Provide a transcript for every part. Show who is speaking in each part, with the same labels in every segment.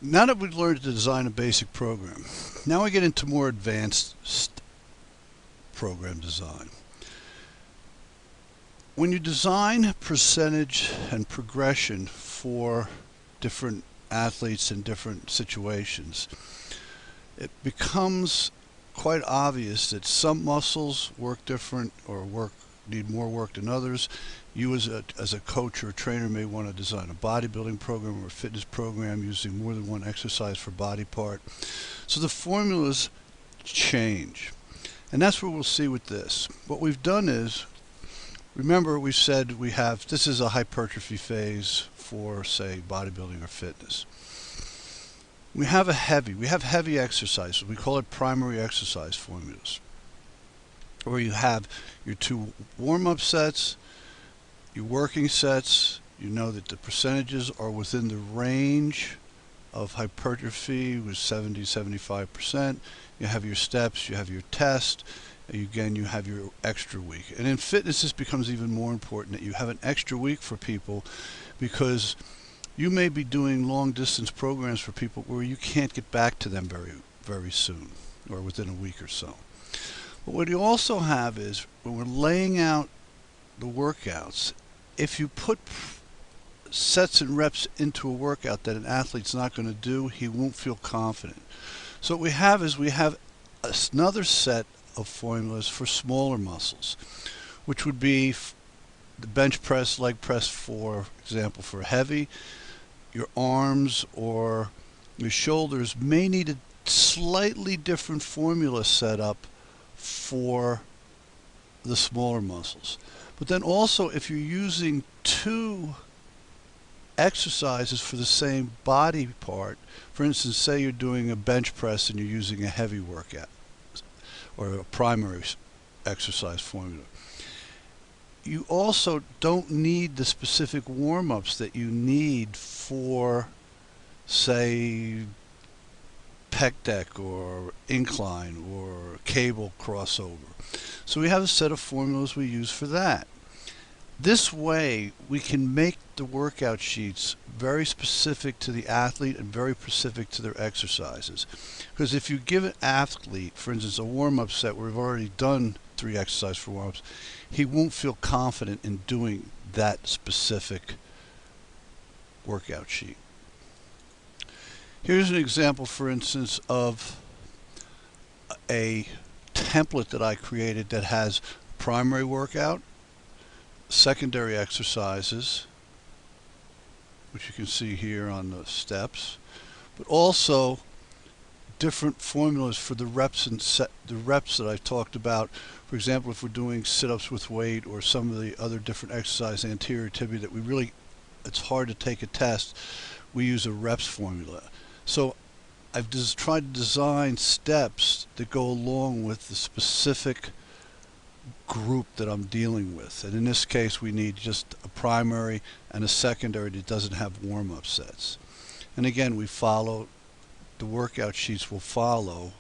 Speaker 1: Now that we've learned to design a basic program, now we get into more advanced program design. When you design percentage and progression for different athletes in different situations, it becomes quite obvious that some muscles work different or need more work than others. You as a coach or a trainer may want to design a bodybuilding program or a fitness program using more than one exercise for body part. So the formulas change. And that's what we'll see with this. What we've done is, remember we said this is a hypertrophy phase for, say, bodybuilding or fitness. We have heavy exercises. We call it primary exercise formulas, where you have your two warm-up sets, your working sets. You know that the percentages are within the range of hypertrophy with 70-75%. You have your steps, you have your test, and again you have your extra week. And in fitness this becomes even more important, that you have an extra week for people, because you may be doing long distance programs for people where you can't get back to them very soon or within a week or so. But what you also have is, when we're laying out the workouts, if you put sets and reps into a workout that an athlete's not going to do, he won't feel confident. So what we have is another set of formulas for smaller muscles, which would be the bench press, leg press, for example, for heavy. Your arms or your shoulders may need a slightly different formula set up for the smaller muscles. But then also, if you're using two exercises for the same body part, for instance, say you're doing a bench press and you're using a heavy workout or a primary exercise formula, you also don't need the specific warm-ups that you need for, say, pec deck or incline or cable crossover. So we have a set of formulas we use for that. This way we can make the workout sheets very specific to the athlete and very specific to their exercises. Because if you give an athlete, for instance, a warm-up set where we've already done 3 exercises for warm-ups, he won't feel confident in doing that specific workout sheet. Here's an example, for instance, of a template that I created that has primary workout, secondary exercises, which you can see here on the steps, but also different formulas for the reps the reps that I've talked about. For example, if we're doing sit-ups with weight or some of the other different exercise, anterior tibia, that it's hard to take a test, we use a reps formula. So I've just tried to design steps that go along with the specific group that I'm dealing with. And in this case, we need just a primary and a secondary that doesn't have warm-up sets. And again, the workout sheets will follow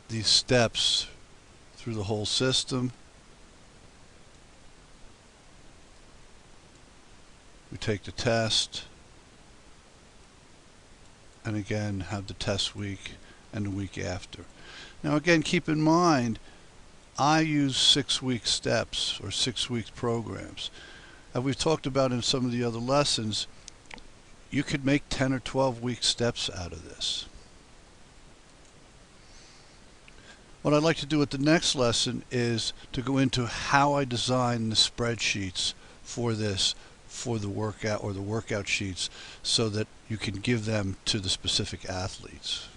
Speaker 1: these steps through the whole system. We take the test, and again have the test week and the week after. Now again, keep in mind, I use 6-week steps or 6-week programs. As we've talked about in some of the other lessons, you could make 10 or 12-week steps out of this. What I'd like to do at the next lesson is to go into how I design the spreadsheets for this, for the workout or the workout sheets, so that you can give them to the specific athletes.